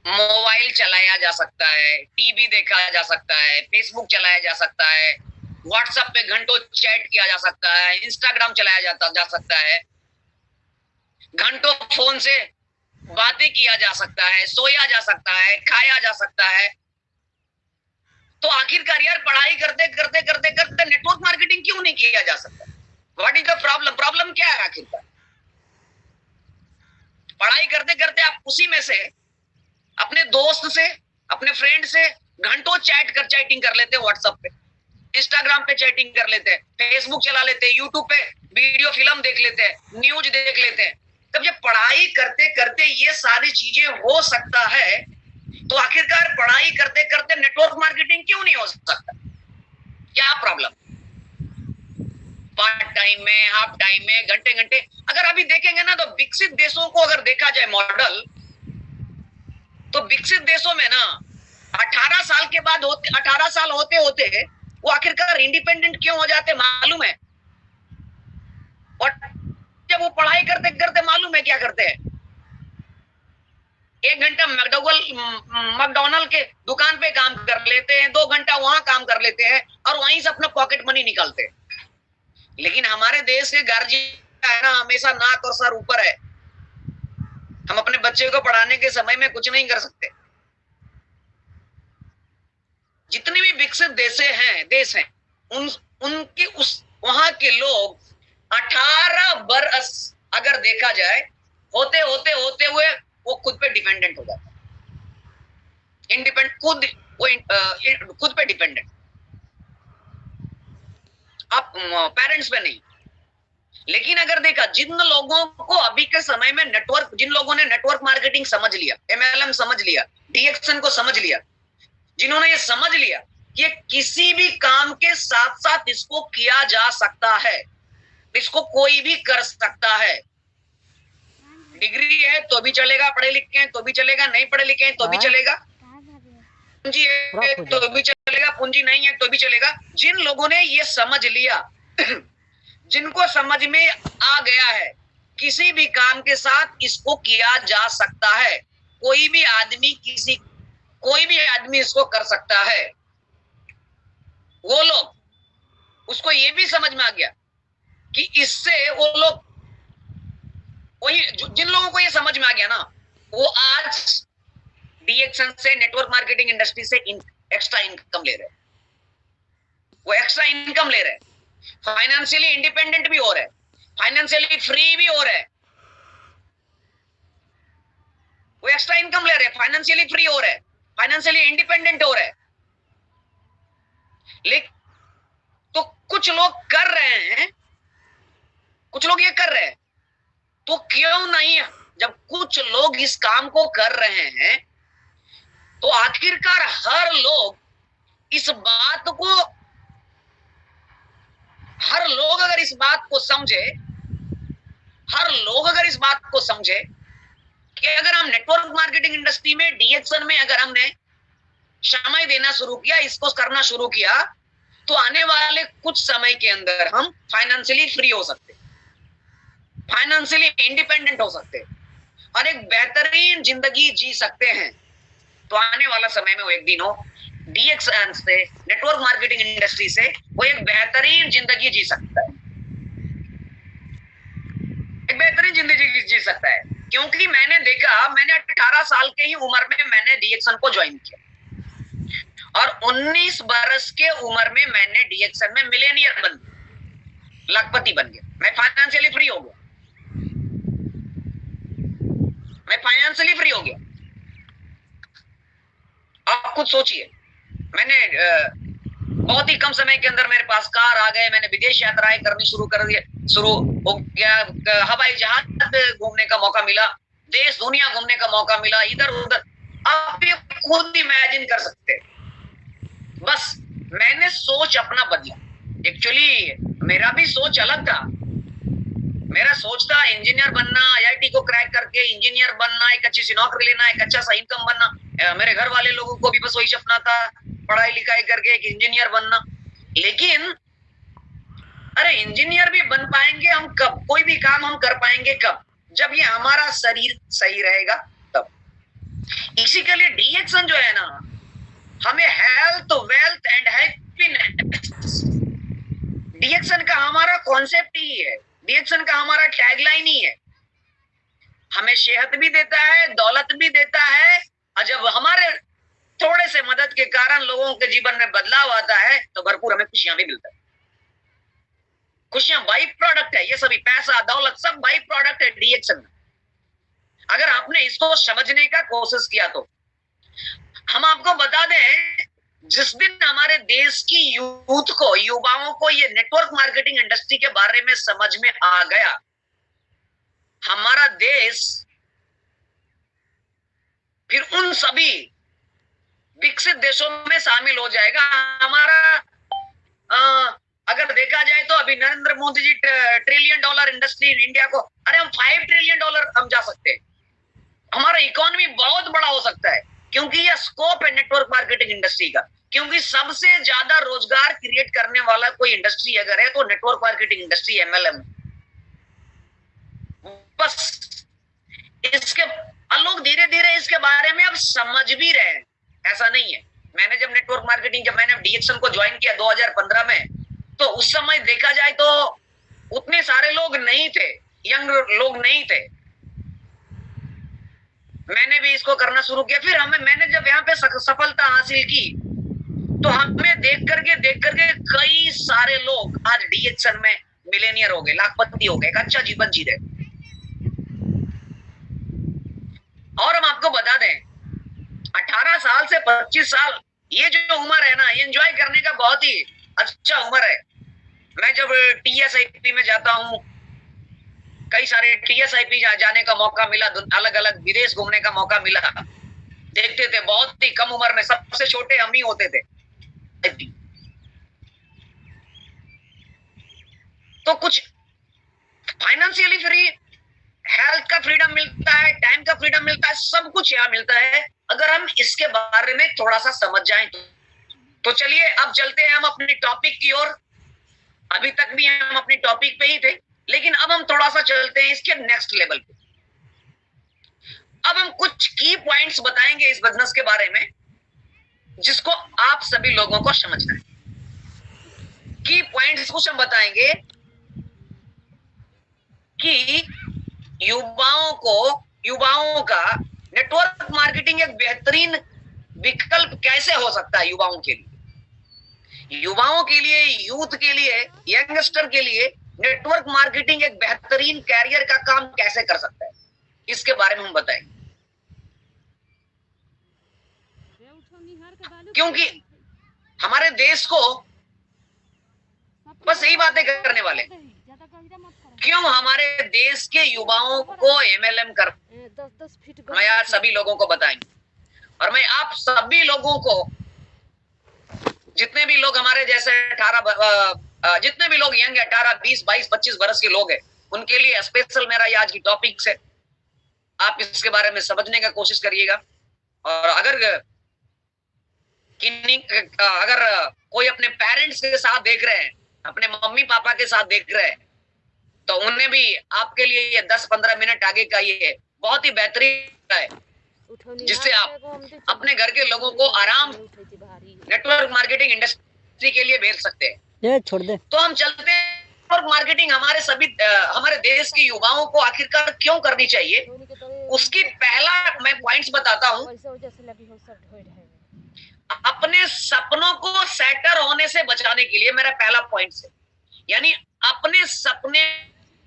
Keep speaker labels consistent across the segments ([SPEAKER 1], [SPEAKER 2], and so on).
[SPEAKER 1] Mobile चलाया जा सकता है, टीवी देखा जा सकता है, फेसबुक चलाया जा सकता है, व्हाट्सएप पे घंटों चैट किया जा सकता है, इंस्टाग्राम चलाया जा सकता है, घंटों फोन से बातें किया जा सकता है, सोया जा सकता है, खाया जा सकता है। तो आखिरकार यार पढ़ाई करते करते करते करते नेटवर्क मार्केटिंग क्यों नहीं किया जा सकता? What is the problem? Problem क्या है आखिरकार? पढ़ाई करते करते आप उसी में से अपने दोस्त से, अपने फ्रेंड से घंटों चैटिंग कर लेते हैं, व्हाट्सएप पे, इंस्टाग्राम पे चैटिंग कर लेते हैं, फेसबुक चला लेते हैं, यूट्यूब पे वीडियो फिल्म देख लेते हैं, न्यूज देख लेते हैं। तब जब पढ़ाई करते करते ये सारी चीजें हो सकता है, तो आखिरकार पढ़ाई करते करते नेटवर्क मार्केटिंग क्यों नहीं हो सकता? क्या प्रॉब्लम? पार्ट टाइम में, हाफ टाइम में, घंटे घंटे। अगर अभी देखेंगे ना, तो विकसित देशों को अगर देखा जाए मॉडल, तो विकसित देशों में ना 18 साल के बाद 18 साल होते होते वो आखिरकार इंडिपेंडेंट क्यों हो जाते मालूम है? और जब वो पढ़ाई करते करते मालूम है क्या करते हैं? 1 घंटा मैकडोनल्ड के दुकान पे काम कर लेते हैं, 2 घंटा वहां काम कर लेते हैं और वहीं से अपना पॉकेट मनी निकालते हैं। लेकिन हमारे देश के गार्जियन है ना, हमेशा नाक और सर ऊपर है। हम अपने बच्चे को पढ़ाने के समय में कुछ नहीं कर सकते। जितने भी विकसित देश हैं उनके उस वहां के लोग 18 बरस अगर देखा जाए होते होते होते हुए वो खुद पे डिपेंडेंट हो जाता है। खुद पे डिपेंडेंट, आप पेरेंट्स पे नहीं। लेकिन अगर देखा, जिन लोगों को अभी के समय में जिन लोगों ने नेटवर्क मार्केटिंग समझ लिया, MLM समझ लिया, DXN को समझ लिया, जिन्होंने ये समझ लिया कि किसी भी काम के साथ साथ इसको किया जा सकता है, इसको कोई भी कर सकता है। डिग्री है तो भी चलेगा, पढ़े लिखे हैं तो भी चलेगा, नहीं पढ़े लिखे हैं तो भी चलेगा, पूंजी है तो भी चलेगा, पूंजी नहीं है तो भी चलेगा। जिन लोगों ने ये समझ लिया जिनको समझ में आ गया है किसी भी काम के साथ इसको किया जा सकता है, कोई भी आदमी इसको कर सकता है, वो लोग, उसको ये भी समझ में आ गया कि इससे वो लोग, वही जिन लोगों को ये समझ में आ गया ना, वो आज DXN से, नेटवर्क मार्केटिंग इंडस्ट्री से एक्स्ट्रा इनकम ले रहे हैं। वो एक्स्ट्रा इनकम ले रहे हैं, फाइनेंशियली इंडिपेंडेंट भी हो रहे हैं, फाइनेंशियली फ्री भी हो रहे हैं। वो एक्स्ट्रा इनकम ले रहे हैं, फाइनेंशियली फ्री हो रहे हैं, फाइनेंशियली इंडिपेंडेंट हो रहे हैं। लेकिन तो कुछ लोग कर रहे हैं, कुछ लोग ये कर रहे हैं, तो क्यों नहीं? जब कुछ लोग इस काम को कर रहे हैं, तो आखिरकार हर लोग अगर इस बात को समझे कि अगर हम नेटवर्क मार्केटिंग इंडस्ट्री में, DXN में अगर हमने समय देना शुरू किया, इसको करना शुरू किया, तो आने वाले कुछ समय के अंदर हम फाइनेंशियली फ्री हो सकते, फाइनेंशियली इंडिपेंडेंट हो सकते और एक बेहतरीन जिंदगी जी सकते हैं। तो आने वाला समय में वो एक दिन हो, DXN से, नेटवर्क मार्केटिंग इंडस्ट्री से वो एक बेहतरीन जिंदगी जी सकता है, एक बेहतरीन जिंदगी जी सकता है। क्योंकि मैंने देखा, मैंने 18 साल के ही उम्र में मैंने DXN को ज्वाइन किया और 19 बरस के उम्र में मैंने DXN में मिलेनियर बन गया, लखपति बन गया। मैं फाइनेंशियली फ्री हो गया, आप खुद सोचिए। मैंने बहुत ही कम समय के अंदर मेरे पास कार आ गए, मैंने विदेश यात्राएं करनी शुरू हो गया, हवाई जहाज घूमने का मौका मिला, देश दुनिया घूमने का मौका मिला, इधर उधर। आप ये खुद इमेजिन कर सकते हैं। बस मैंने सोच अपना बदला। एक्चुअली मेरा भी सोच अलग था। मेरा सोच था इंजीनियर बनना, IIT को क्रैक करके इंजीनियर बनना, एक अच्छी सी नौकरी लेना, एक अच्छा सा इनकम बनना। मेरे घर वाले लोगों को भी बस वही सपना था, पढ़ाई लिखाई करके एक इंजीनियर बनना। लेकिन अरे इंजीनियर भी बन पाएंगे हम कब? कोई भी काम हम कर पाएंगे कब? जब ये हमारा शरीर सही रहेगा तब। बेसिकली डीएक्सन जो है ना, हमें हेल्थ, वेल्थ एंड हैप्पीनेस, डीएक्सन का हमारा कॉन्सेप्ट ही है, डीएक्सन का हमारा टैगलाइन ही है। हमें सेहत भी देता है, दौलत भी देता है, और जब हमारे थोड़े से मदद के कारण लोगों के जीवन में बदलाव आता है तो भरपूर हमें खुशियां भी मिलता है। खुशियां बाई प्रोडक्ट है, ये सभी पैसा दौलत सब बाई प्रोडक्ट है डीएक्सन। अगर आपने इसको समझने का कोशिश किया तो हम आपको बता दें, जिस दिन हमारे देश की यूथ को, युवाओं को ये नेटवर्क मार्केटिंग इंडस्ट्री के बारे में समझ में आ गया, हमारा देश फिर उन सभी विकसित देशों में शामिल हो जाएगा। हमारा अगर देखा जाए तो अभी Narendra Modi ji $1 trillion industry in India को, अरे हम $5 ट्रिलियन हम जा सकते हैं, हमारा इकोनॉमी बहुत बड़ा हो सकता है, क्योंकि यह स्कोप है नेटवर्क मार्केटिंग इंडस्ट्री का। क्योंकि सबसे ज्यादा रोजगार क्रिएट करने वाला कोई इंडस्ट्री अगर है तो नेटवर्क मार्केटिंग इंडस्ट्री, एमएलएम। बस इसके लोग धीरे धीरे इसके बारे में अब समझ भी रहे हैं, ऐसा नहीं है। मैंने जब नेटवर्क मार्केटिंग, जब मैंने डीएक्सन को ज्वाइन किया 2015 में, तो उस समय देखा जाए तो उतने सारे लोग नहीं थे, यंग लोग नहीं थे। मैंने भी इसको करना शुरू किया। फिर मैंने जब यहाँ पे सफलता हासिल की तो हमें देख करके कई सारे लोग आज डीएक्सन में मिलेनियर हो गए, लाखपति हो गए, एक अच्छा जीवन जी रहे। और हम आपको बता दें, 18 साल से 25 साल ये जो उम्र है ना, ये एंजॉय करने का बहुत ही अच्छा उम्र है। मैं जब टीएसआईपी में जाता हूँ, कई सारे टीएसआईपी जाने का मौका मिला, अलग अलग विदेश घूमने का मौका मिला, देखते थे बहुत ही कम उम्र में, सबसे छोटे हम ही होते थे। तो कुछ फाइनेंशियली फ्री, हेल्थ का फ्रीडम मिलता है, टाइम का फ्रीडम मिलता है, सब कुछ यहाँ मिलता है अगर हम इसके बारे में थोड़ा सा समझ जाएं तो चलिए अब चलते हैं हम अपने टॉपिक की ओर। अभी तक भी हम अपने टॉपिक पे ही थे, लेकिन अब हम थोड़ा सा चलते हैं इसके नेक्स्ट लेवल पे। अब हम कुछ की पॉइंट्स बताएंगे इस बिजनेस के बारे में, जिसको आप सभी लोगों को समझना है। की पॉइंट्स कुछ हम बताएंगे कि युवाओं का नेटवर्क मार्केटिंग एक बेहतरीन विकल्प कैसे हो सकता है युवाओं के लिए, यूथ के लिए, यंगस्टर के लिए नेटवर्क मार्केटिंग एक बेहतरीन कैरियर का काम कैसे कर सकता है, इसके बारे में हम बताएंगे। क्योंकि हमारे देश को बस यही बातें करने वाले, क्यों हमारे देश के युवाओं को एमएलएम कर, मैं आज सभी लोगों को बताएंगे। और मैं आप सभी लोगों को, जितने भी लोग हमारे जैसे जितने भी लोग यंग 18, 20, 22, 25 वर्ष के लोग हैं, उनके लिए स्पेशल मेरा ये आज की टॉपिक्स है। आप इसके बारे में समझने का कोशिश करिएगा। और अगर कोई अपने पेरेंट्स के साथ देख रहे हैं, अपने मम्मी पापा के साथ देख रहे हैं, तो उन्हें भी आपके लिए ये 10-15 मिनट आगे का ये बहुत ही बेहतरीन है, जिससे आप अपने घर के लोगों को आराम नेटवर्क मार्केटिंग इंडस्ट्री के लिए भेज सकते हैं। ये छोड़ दे। तो हम चलते हैं, नेटवर्क मार्केटिंग हमारे देश के युवाओं को आखिरकार क्यों करनी चाहिए, उसकी पहला मैं पॉइंट्स बताता हूँ। अपने सपनों को सेटर होने से बचाने के लिए मेरा पहला पॉइंट है, यानी अपने सपने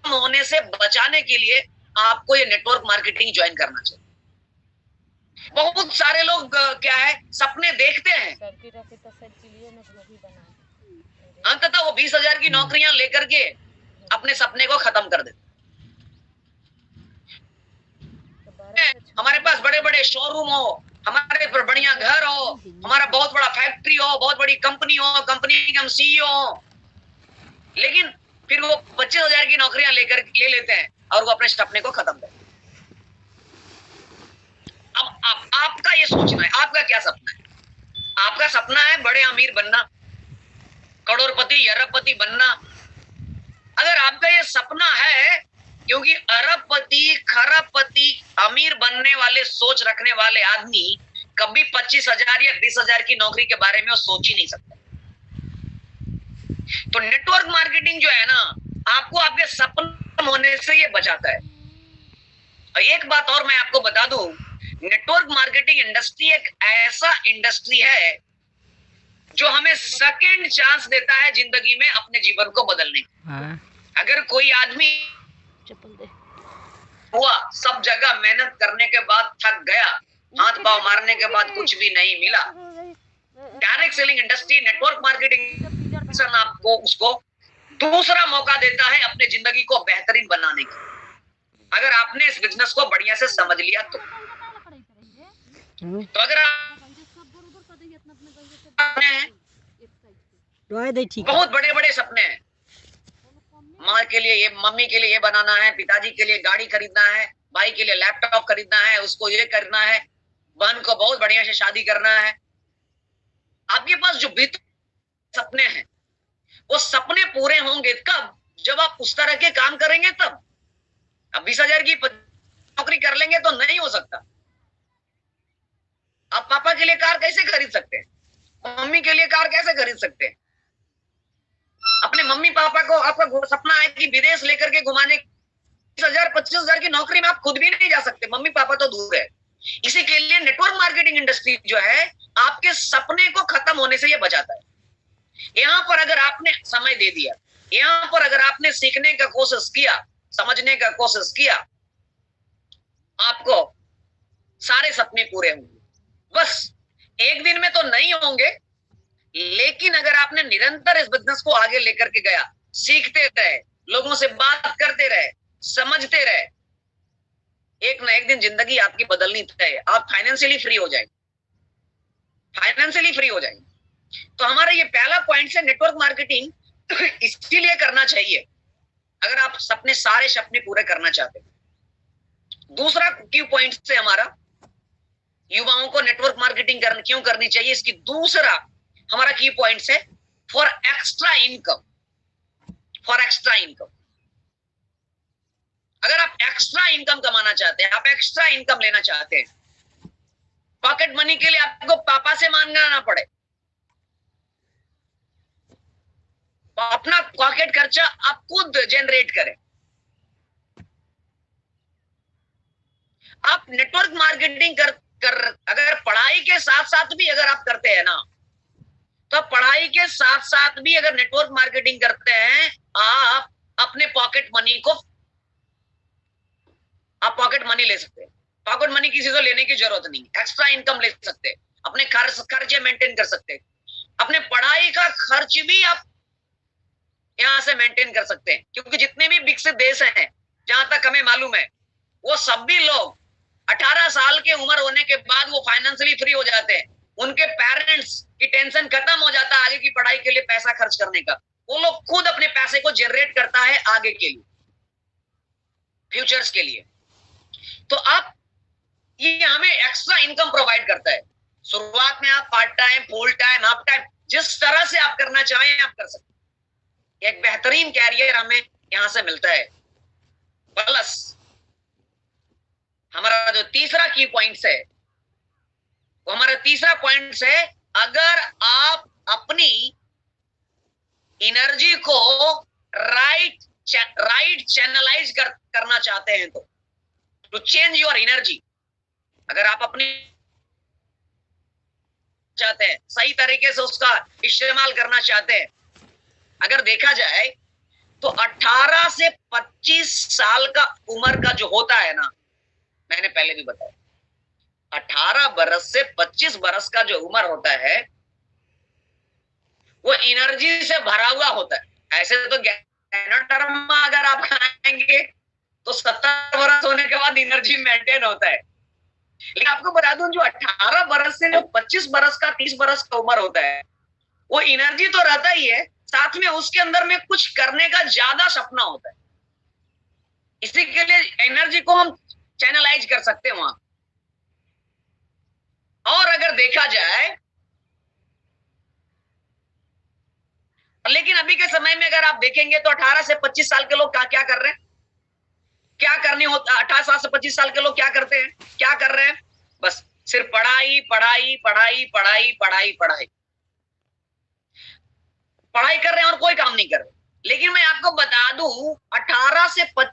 [SPEAKER 1] होने से बचाने के लिए आपको ये नेटवर्क मार्केटिंग ज्वाइन करना चाहिए। बहुत सारे लोग क्या है, सपने देखते हैं, अंततः वो 20,000 की नौकरियां लेकर के अपने सपने को खत्म कर देते। हमारे पास बड़े बड़े शोरूम हो, हमारे पर बढ़िया घर हो, हमारा बहुत बड़ा फैक्ट्री हो, बहुत बड़ी कंपनी हो, कंपनी के हम सीईओ हो, लेकिन फिर वो 25,000 की नौकरियां ले लेते हैं और वो अपने सपने को खत्म करते हैं। अब आपका ये सोचना है, आपका क्या सपना है? आपका सपना है बड़े अमीर बनना, करोड़पति, अरबपति बनना। अगर आपका ये सपना है क्योंकि अरबपति, खरबपति, अमीर बनने वाले सोच रखने वाले आदमी कभी 25,000 या 20,000 की नौकरी के बारे में वो सोच ही नहीं सकता। तो नेटवर्क मार्केटिंग जो है ना, आपको आपके सपने होने से ये बचाता है। और एक बात और मैं आपको बता दूं, नेटवर्क मार्केटिंग इंडस्ट्री एक ऐसा इंडस्ट्री है जो हमें सेकंड चांस देता है जिंदगी में अपने जीवन को बदलने। अगर कोई आदमी हुआ, सब जगह मेहनत करने के बाद थक गया, हाथ पांव मारने के बाद कुछ भी नहीं मिला, direct selling industry, network marketing आपको उसको दूसरा मौका देता है अपने जिंदगी को बेहतरीन बनाने की, अगर आपने इस बिजनेस को बढ़िया से समझ लिया तो अगर बहुत बड़े बड़े सपने हैं, माँ के लिए ये, मम्मी के लिए ये बनाना है, पिताजी के लिए गाड़ी खरीदना है, भाई के लिए लैपटॉप खरीदना है, उसको ये करना है, बहन को बहुत बढ़िया से शादी करना है, आपके पास जो भी सपने हैं वो सपने पूरे होंगे कब? जब आप उस तरह के काम करेंगे तब। अब 20,000 की नौकरी कर लेंगे तो नहीं हो सकता। आप पापा के लिए कार कैसे खरीद सकते हैं? मम्मी के लिए कार कैसे खरीद सकते हैं? अपने मम्मी पापा को आपका सपना है कि विदेश लेकर के घुमाने, 20,000 25,000 की नौकरी में आप खुद भी नहीं जा सकते, मम्मी पापा तो दूर है। इसी के लिए नेटवर्क मार्केटिंग इंडस्ट्री जो है आपके सपने को खत्म होने से ये बचाता है। यहां पर अगर आपने समय दे दिया, यहां पर अगर आपने सीखने का कोशिश किया, समझने का कोशिश किया, आपको सारे सपने पूरे होंगे। बस एक दिन में तो नहीं होंगे, लेकिन अगर आपने निरंतर इस बिजनेस को आगे लेकर के गया, सीखते रहे, लोगों से बात करते रहे, समझते रहे, एक ना एक दिन जिंदगी आपकी बदलनी तय है। आप फाइनेंशियली फ्री हो जाएंगे, फाइनेंशियली फ्री हो जाएंगे। तो हमारा ये पहला पॉइंट है, नेटवर्क मार्केटिंग इसलिए करना चाहिए अगर आप सपने, सारे सपने पूरे करना चाहते हैं। दूसरा की पॉइंट से हमारा, युवाओं को नेटवर्क मार्केटिंग क्यों करनी चाहिए, इसकी दूसरा हमारा की पॉइंट है for extra income. For extra income, अगर आप एक्स्ट्रा इनकम कमाना चाहते हैं, आप एक्स्ट्रा इनकम लेना चाहते हैं, पॉकेट मनी के लिए आपको पापा से मांगना ना पड़े, अपना पॉकेट खर्चा आप खुद जनरेट करें, आप नेटवर्क मार्केटिंग कर अगर पढ़ाई के साथ साथ भी अगर आप करते हैं ना, तो पढ़ाई के साथ साथ भी अगर नेटवर्क मार्केटिंग करते हैं, आप अपने पॉकेट मनी को, आप पॉकेट मनी ले सकते हैं। पॉकेट मनी किसी से लेने की जरूरत नहीं, एक्स्ट्रा इनकम ले सकते हैं, अपने खर्चे मेंटेन कर सकते हैं, अपने पढ़ाई का खर्च भी आप यहां से मेंटेन कर सकते हैं। क्योंकि जितने भी विकसित देश हैं, जहां तक हमें मालूम है, वो सभी लोग 18 साल के उम्र होने के बाद वो फाइनेंशियली फ्री हो जाते हैं। उनके पेरेंट्स की टेंशन खत्म हो जाता है आगे की पढ़ाई के लिए पैसा खर्च करने का। वो लोग खुद अपने पैसे को जनरेट करता है आगे के लिए, फ्यूचर्स के लिए। तो आप, ये हमें एक्स्ट्रा इनकम प्रोवाइड करता है। शुरुआत में आप part time, full time, half time, जिस तरह से आप करना चाहें आप कर सकते हैं। एक बेहतरीन कैरियर हमें यहां से मिलता है। प्लस हमारा जो तीसरा की पॉइंट्स है, वो हमारा तीसरा पॉइंट्स है, अगर आप अपनी एनर्जी को राइट चैनलाइज करना चाहते हैं, तो टू चेंज योर एनर्जी, अगर आप अपनी चाहते हैं, सही तरीके से उसका इस्तेमाल करना चाहते हैं, अगर देखा जाए तो 18 से 25 साल का उम्र का जो होता है ना, मैंने पहले भी बताया, 18 बरस से 25 बरस का जो उम्र होता है वो एनर्जी से भरा हुआ होता है। ऐसे तो टर्म में अगर आप खाएंगे तो 70 बरस होने के बाद एनर्जी मेंटेन होता है। लेकिन आपको बता दूं, जो 18 बरस से जो 25 बरस का, 30 बरस का उम्र होता है, वो एनर्जी तो रहता ही है, साथ में उसके अंदर में कुछ करने का ज्यादा सपना होता है। इसी के लिए एनर्जी को हम चैनलाइज कर सकते हैं वहां। और अगर देखा जाए, लेकिन अभी के समय में अगर आप देखेंगे तो 18 से 25 साल के लोग क्या कर रहे हैं, क्या करने होता, 18 साल से 25 साल के लोग क्या करते हैं, क्या कर रहे हैं? बस सिर्फ पढ़ाई पढ़ाई पढ़ाई पढ़ाई पढ़ाई पढ़ाई पढ़ाई कर रहे हैं और कोई काम नहीं कर रहे। लेकिन मैं आपको बता दूं, 18 से 25